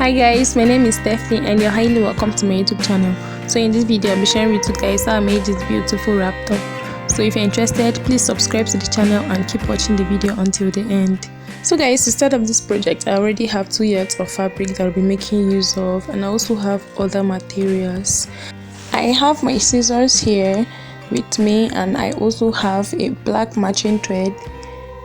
Hi guys, my name is Stephanie and you're highly welcome to my YouTube channel. So in this video I'll be sharing with you guys how I made this beautiful wrap top. So if you're interested, please subscribe to the channel and keep watching the video until the end. So guys, to start up this project, I already have 2 yards of fabric that I'll be making use of, and I also have other materials. I have my scissors here with me, and I also have a black matching thread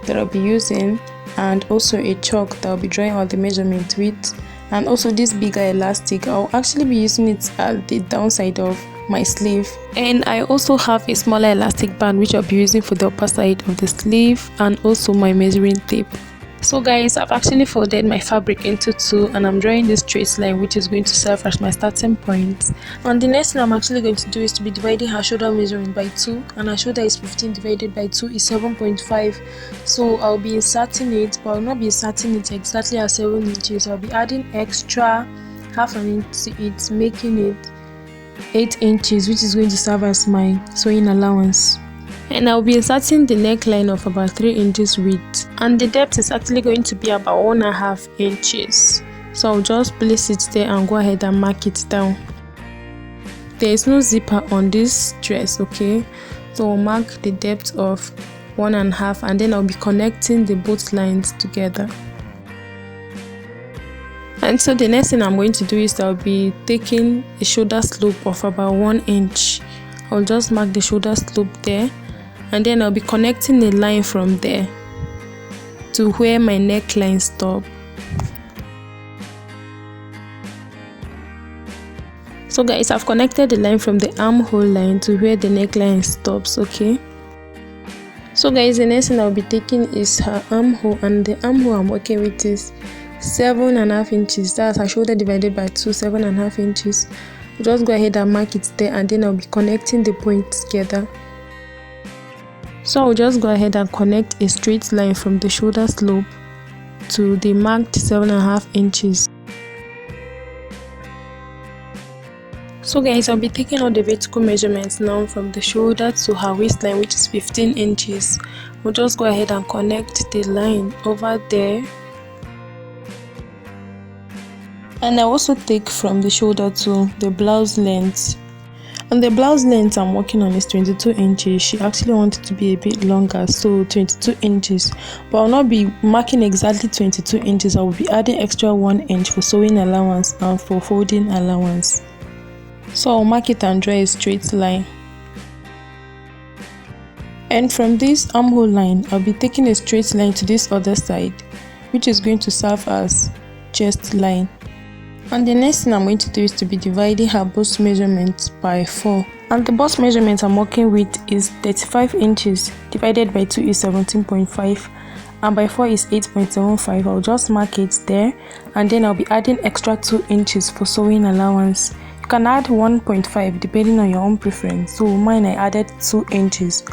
that I'll be using, and also a chalk that I'll be drawing all the measurements with, and also this bigger elastic. I'll actually be using it at the downside of my sleeve, and I also have a smaller elastic band which I'll be using for the upper side of the sleeve, and also my measuring tape. So guys, I've actually folded my fabric into 2 and I'm drawing this straight line which is going to serve as my starting point. And the next thing I'm actually going to do is to be dividing her shoulder measurement by 2, and her shoulder is 15 divided by 2 is 7.5. So I'll be inserting it, but I'll not be inserting it exactly at 7 inches. I'll be adding extra half an inch to it, making it 8 inches, which is going to serve as my sewing allowance. And I'll be inserting the neckline of about 3 inches width, and the depth is actually going to be about 1.5 inches. So I'll just place it there and go ahead and mark it down. There is no zipper on this dress, okay? So I'll mark the depth of 1.5, and then I'll be connecting the both lines together. And so the next thing I'm going to do is I'll be taking a shoulder slope of about 1 inch. I'll just mark the shoulder slope there, and then I'll be connecting a line from there to where my neckline stops. So guys, I've connected the line from the armhole line to where the neckline stops, okay? So guys, the next thing I'll be taking is her armhole, and the armhole I'm working with is 7.5 inches. That's her shoulder divided by 2, 7.5 inches. I'll just go ahead and mark it there, and then I'll be connecting the points together. So I'll just go ahead and connect a straight line from the shoulder slope to the marked 7.5 inches. So guys, I'll be taking all the vertical measurements now from the shoulder to her waistline, which is 15 inches. We'll just go ahead and connect the line over there. And I also take from the shoulder to the blouse length. And the blouse length I'm working on is 22 inches. She actually wanted to be a bit longer, so 22 inches. But I'll not be marking exactly 22 inches. I will be adding extra 1 inch for sewing allowance and for folding allowance. So I'll mark it and draw a straight line. And from this armhole line, I'll be taking a straight line to this other side, which is going to serve as chest line. And the next thing I'm going to do is to be dividing her bust measurement by 4. And the bust measurement I'm working with is 35 inches divided by 2 is 17.5, and by 4 is 8.75. I'll just mark it there, and then I'll be adding extra 2 inches for sewing allowance. You can add 1.5 depending on your own preference. So mine, I added 2 inches.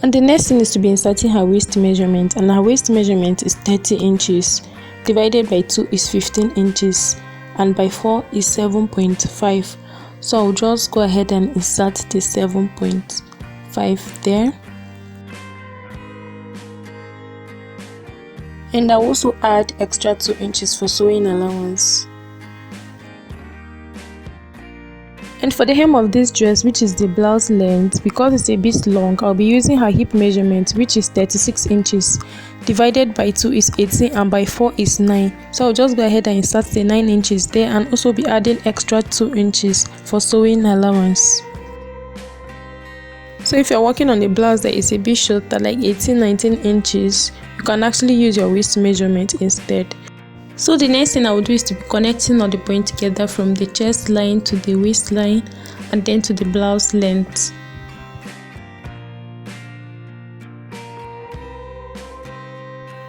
And the next thing is to be inserting her waist measurement, and her waist measurement is 30 inches. Divided by 2 is 15 inches, and by 4 is 7.5. So I'll just go ahead and insert the 7.5 there. And I'll also add extra 2 inches for sewing allowance. And for the hem of this dress, which is the blouse length, because it's a bit long, I'll be using her hip measurement, which is 36 inches. Divided by 2 is 18, and by 4 is 9. So I'll just go ahead and insert the 9 inches there, and also be adding extra 2 inches for sewing allowance. So if you're working on a blouse that is a bit shorter, like 18-19 inches, you can actually use your waist measurement instead. So the next thing I will do is to be connecting all the points together from the chest line to the waistline, and then to the blouse length.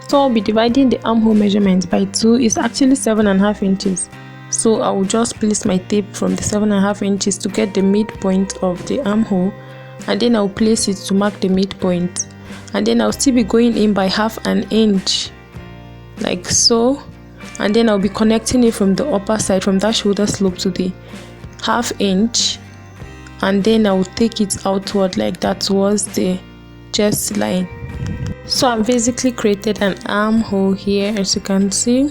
So I'll be dividing the armhole measurement by 2 is actually 7.5 inches. So I will just place my tape from the 7.5 inches to get the midpoint of the armhole, and then I'll place it to mark the midpoint. And then I'll still be going in by 1/2 inch, like so. And then I'll be connecting it from the upper side, from that shoulder slope to the 1/2 inch, and then I will take it outward like that towards the chest line. So I've basically created an armhole here, as you can see.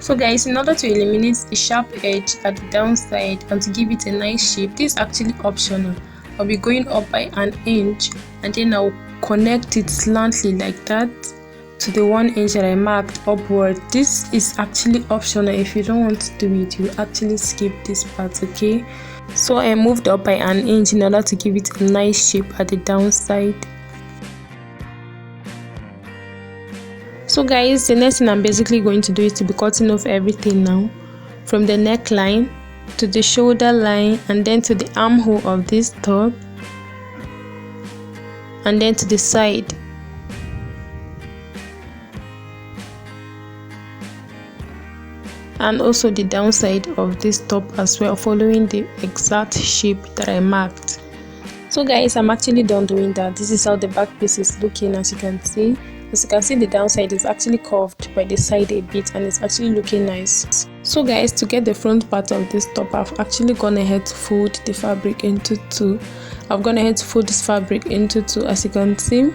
So guys, in order to eliminate the sharp edge at the downside and to give it a nice shape, this is actually optional. I'll be going up by 1 inch and then I'll connect it slantly like that to the 1 inch that I marked upward. This is actually optional. If you don't want to do it, you actually skip this part, okay? So I moved up by 1 inch in order to give it a nice shape at the downside. So guys, the next thing I'm basically going to do is to be cutting off everything now, from the neckline to the shoulder line and then to the armhole of this top and then to the side. And also the downside of this top as well, following the exact shape that I marked. So guys, I'm actually done doing that. This is how the back piece is looking. As you can see, the downside is actually curved by the side a bit and it's actually looking nice. So guys, to get the front part of this top, I've actually gone ahead to fold the fabric into two. I've gone ahead to fold this fabric into two, as you can see,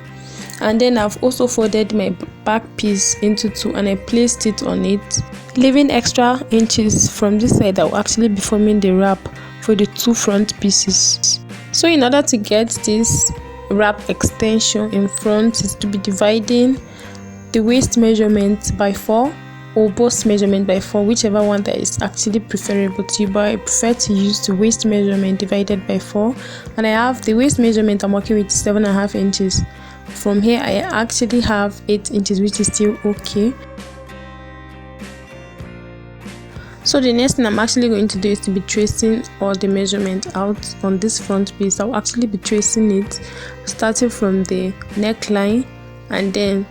and then I've also folded my back piece into two and I placed it on it, leaving extra inches from this side that will actually be forming the wrap for the two front pieces. So in order to get this wrap extension in front, is to be dividing the waist measurement by 4 or bust measurement by 4, whichever one that is actually preferable to you, but I prefer to use the waist measurement divided by 4. And I have the waist measurement I'm working with 7.5 inches. From here I actually have 8 inches, which is still okay. So the next thing I'm actually going to do is to be tracing all the measurement out on this front piece. I'll actually be tracing it starting from the neckline and then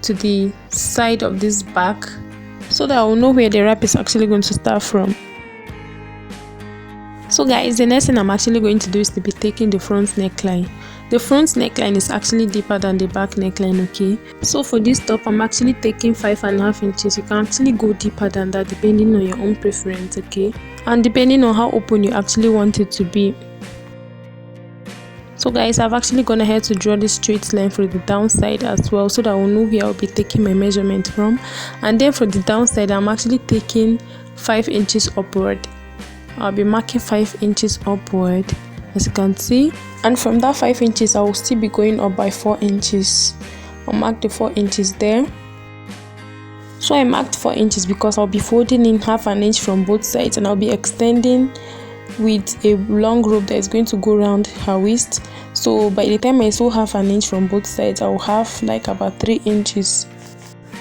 to the side of this back, so that I will know where the wrap is actually going to start from. So guys, the next thing I'm actually going to do is to be taking the front neckline. The front neckline is actually deeper than the back neckline, okay? So for this top, I'm actually taking 5.5 inches. You can actually go deeper than that depending on your own preference, okay? And depending on how open you actually want it to be. So guys, I've actually gone ahead to draw this straight line for the downside as well, so that I will know where I'll be taking my measurement from. And then for the downside, I'm actually taking 5 inches upward. I'll be marking 5 inches upward, as you can see. And from that 5 inches, I will still be going up by 4 inches. I'll mark the 4 inches there. So I marked 4 inches because I'll be folding in 1/2 inch from both sides and I'll be extending with a long rope that is going to go around her waist. So by the time I sew 1/2 inch from both sides, I'll have like about 3 inches.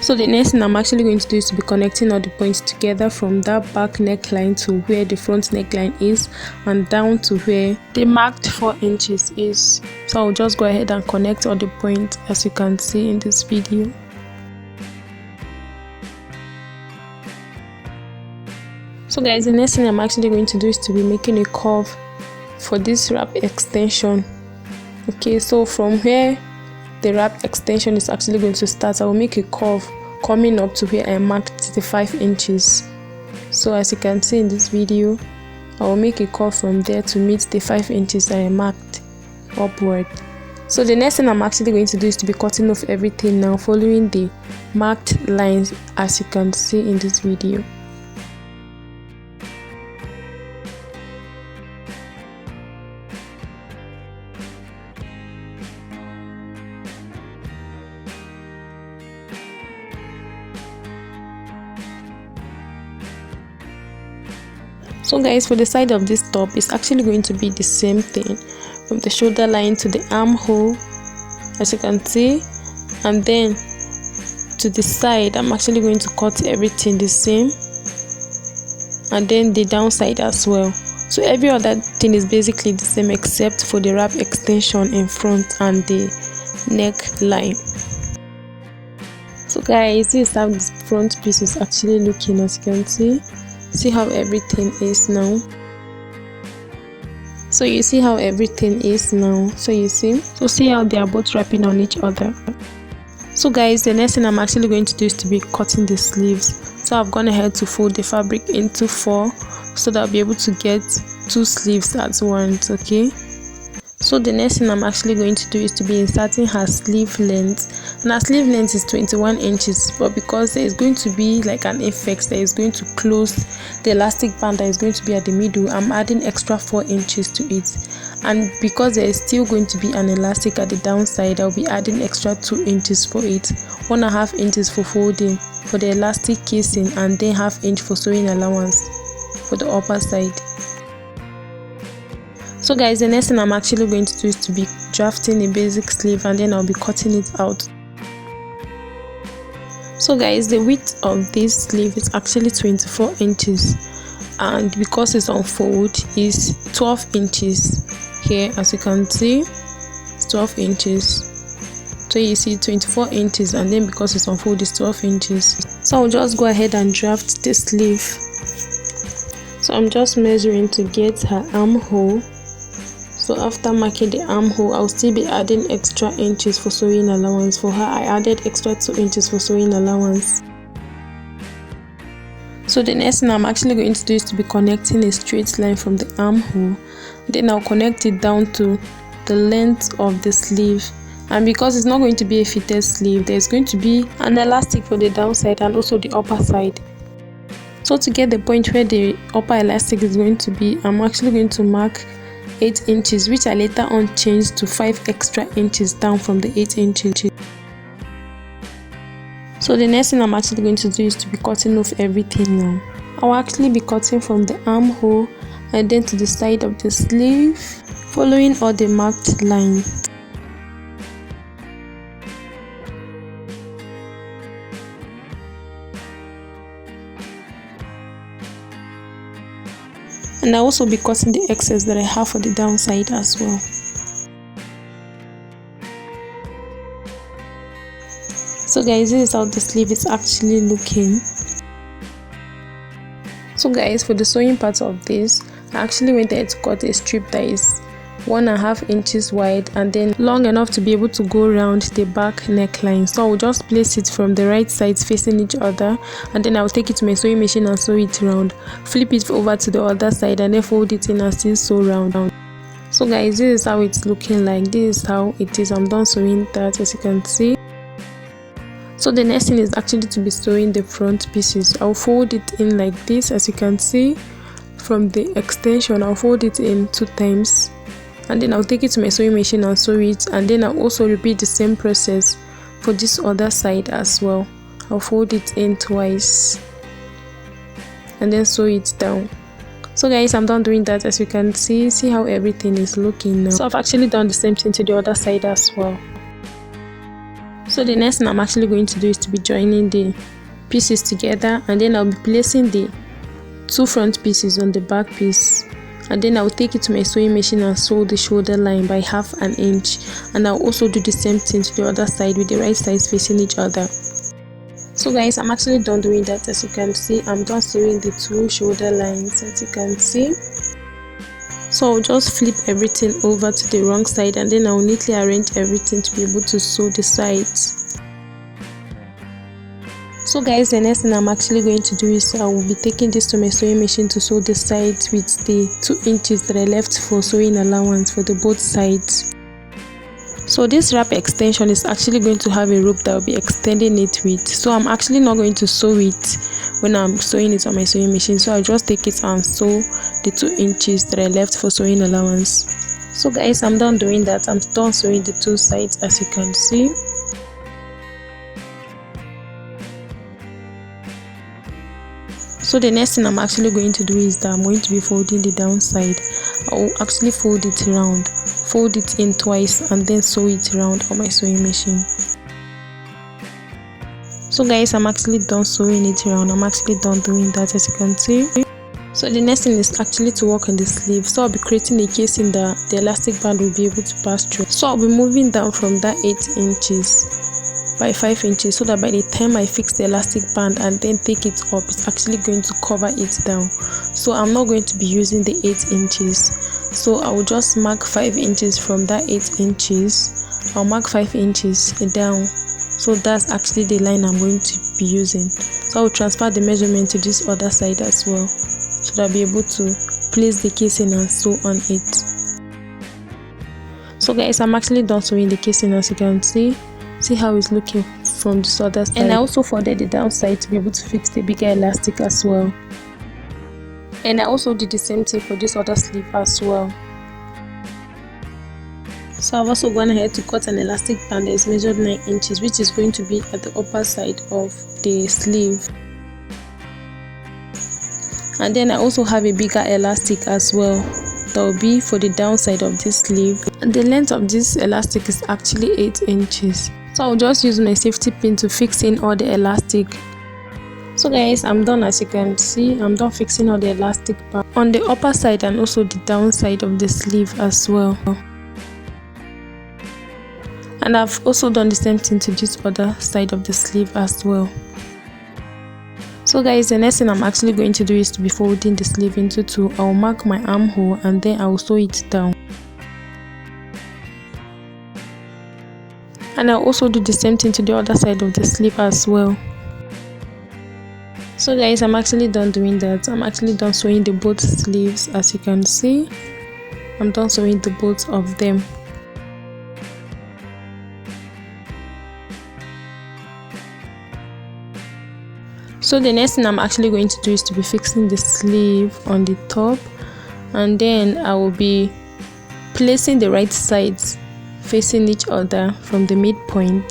So the next thing I'm actually going to do is to be connecting all the points together from that back neckline to where the front neckline is and down to where the marked 4 inches is. So I'll just go ahead and connect all the points, as you can see in this video. So guys, the next thing I'm actually going to do is to be making a curve for this wrap extension. Okay, so from where the wrap extension is actually going to start, I will make a curve coming up to where I marked the 5 inches. So as you can see in this video, I will make a curve from there to meet the 5 inches that I marked upward. So the next thing I'm actually going to do is to be cutting off everything now, following the marked lines, as you can see in this video. So guys, for the side of this top, it's actually going to be the same thing, from the shoulder line to the armhole, as you can see, and then to the side I'm actually going to cut everything the same, and then the downside as well. So every other thing is basically the same except for the wrap extension in front and the neckline. So guys, this is how this front piece is actually looking, as you can see. See how everything is now. So you see how everything is now. So you see how they are both wrapping on each other. So guys, the next thing I'm actually going to do is to be cutting the sleeves. So I've gone ahead to fold the fabric into 4 so that I'll be able to get 2 sleeves at once, okay? So the next thing I'm actually going to do is to be inserting her sleeve length, and her sleeve length is 21 inches, but because there is going to be like an effect that is going to close the elastic band that is going to be at the middle, I'm adding extra 4 inches to it. And because there is still going to be an elastic at the downside, I'll be adding extra 2 inches for it, 1.5 inches for folding for the elastic casing, and then 1/2 inch for sewing allowance for the upper side. So guys, the next thing I'm actually going to do is to be drafting a basic sleeve, and then I'll be cutting it out. So guys, the width of this sleeve is actually 24 inches, and because it's on fold is 12 inches here. As you can see, it's 12 inches. So you see 24 inches, and then because it's on fold, it's 12 inches. So I'll just go ahead and draft the sleeve. So I'm just measuring to get her armhole. So after marking the armhole, I'll still be adding extra inches for sewing allowance. For her, I added extra 2 inches for sewing allowance. So the next thing I'm actually going to do is to be connecting a straight line from the armhole. Then I'll connect it down to the length of the sleeve. And because it's not going to be a fitted sleeve, there's going to be an elastic for the downside and also the upper side. So to get the point where the upper elastic is going to be, I'm actually going to mark 8 inches, which I later on changed to 5 extra inches down from the 8 inches. So the next thing I'm actually going to do is to be cutting off everything now. I'll actually be cutting from the armhole and then to the side of the sleeve, following all the marked lines. And I'll also be cutting the excess that I have for the downside as well. So guys, this is how the sleeve is actually looking. So guys, for the sewing part of this, I actually went ahead to cut a strip that is 1.5 inches wide and then long enough to be able to go around the back neckline. So I'll just place it from the right sides facing each other, and then I'll take it to my sewing machine and sew it round, flip it over to the other side, and then fold it in and still sew round. So guys, this is how it's looking like. This is how it is. I'm done sewing that, as you can see. So the next thing is actually to be sewing the front pieces. I'll fold it in like this, as you can see. From the extension, I'll fold it in 2 times, and then I'll take it to my sewing machine and sew it, and then I'll also repeat the same process for this other side as well. I'll fold it in twice and then sew it down. So guys, I'm done doing that. As you can see how everything is looking now. So I've actually done the same thing to the other side as well. So the next thing I'm actually going to do is to be joining the pieces together, and then I'll be placing the 2 front pieces on the back piece, and then I'll take it to my sewing machine and sew the shoulder line by 1/2 inch, and I'll also do the same thing to the other side with the right sides facing each other. So guys, I'm actually done doing that. As you can see, I'm done sewing the 2 shoulder lines, as you can see. So I'll just flip everything over to the wrong side, and then I'll neatly arrange everything to be able to sew the sides. So guys, the next thing I'm actually going to do is I will be taking this to my sewing machine to sew the sides with the 2 inches that I left for sewing allowance for the both sides. So this wrap extension is actually going to have a rope that will be extending it with. So I'm actually not going to sew it when I'm sewing it on my sewing machine. So I'll just take it and sew the 2 inches that I left for sewing allowance. So guys, I'm done doing that. I'm done sewing the 2 sides, as you can see. So the next thing I'm actually going to do is that I'm going to be folding the downside. I will actually fold it around, fold it in twice, and then sew it around on my sewing machine. So guys, I'm actually done sewing it around. I'm actually done doing that, as you can see. So the next thing is actually to work on the sleeve. So I'll be creating a casing that the elastic band will be able to pass through. So I'll be moving down from that 8 inches by 5 inches, so that by the time I fix the elastic band and then take it up, it's actually going to cover it down. So I'm not going to be using the 8 inches. So I will just mark 5 inches from that 8 inches. I'll mark 5 inches down. So that's actually the line I'm going to be using. So I will transfer the measurement to this other side as well, so that I'll be able to place the casing and sew on it. So guys, I'm actually done sewing the casing. As you can see how it's looking from this other side. And I also folded the downside to be able to fix the bigger elastic as well. And I also did the same thing for this other sleeve as well. So I've also gone ahead to cut an elastic band that is measured 9 inches, which is going to be at the upper side of the sleeve. And then I also have a bigger elastic as well that will be for the downside of this sleeve. And the length of this elastic is actually 8 inches. So I'll just use my safety pin to fix in all the elastic. So guys, I'm done. As you can see, I'm done fixing all the elastic part on the upper side and also the downside of the sleeve as well. And I've also done the same thing to this other side of the sleeve as well. So guys, the next thing I'm actually going to do is to be folding the sleeve into two. I'll mark my armhole and then I'll sew it down. And I'll also do the same thing to the other side of the sleeve as well. So guys, I'm actually done doing that. I'm actually done sewing the both sleeves. As you can see, I'm done sewing the both of them. So the next thing I'm actually going to do is to be fixing the sleeve on the top, and then I will be placing the right sides facing each other from the midpoint,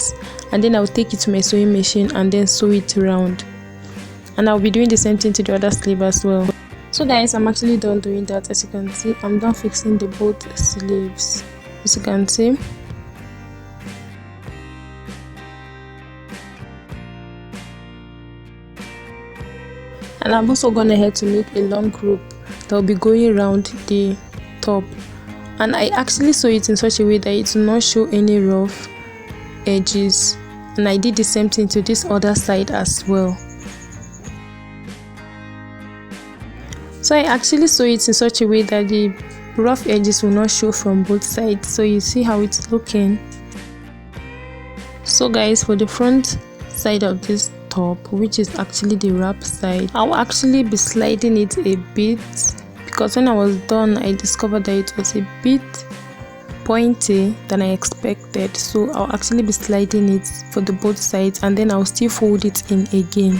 and then I'll take it to my sewing machine and then sew it around. And I'll be doing the same thing to the other sleeve as well. So guys, I'm actually done doing that. As you can see, I'm done fixing the both sleeves. As you can see. And I'm also gone ahead to make a long rope that will be going around the top. And I actually sew it in such a way that it will not show any rough edges. And I did the same thing to this other side as well. So I actually sew it in such a way that the rough edges will not show from both sides. So you see how it's looking. So guys, for the front side of this top, which is actually the wrap side, I'll actually be sliding it a bit, because when I was done I discovered that it was a bit pointy than I expected. So I'll actually be sliding it for the both sides, and then I'll still fold it in again.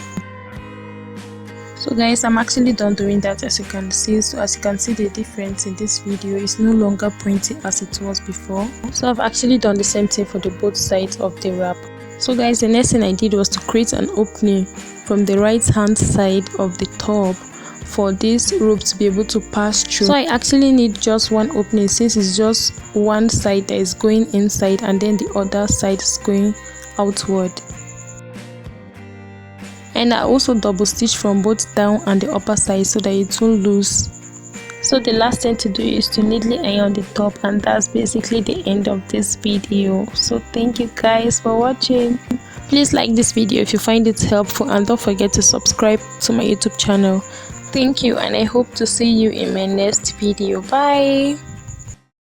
So guys, I'm actually done doing that. As you can see, the difference in this video is no longer pointy as it was before. So I've actually done the same thing for the both sides of the wrap. So guys, the next thing I did was to create an opening from the right hand side of the top for this rope to be able to pass through. So I actually need just one opening, since it's just one side that is going inside and then the other side is going outward. And I also double stitch from both down and the upper side so that it won't lose. So the last thing to do is to neatly iron the top, and that's basically the end of this video. So thank you guys for watching. Please like this video if you find it helpful, and don't forget to subscribe to my YouTube channel. Thank you, and I hope to see you in my next video. Bye.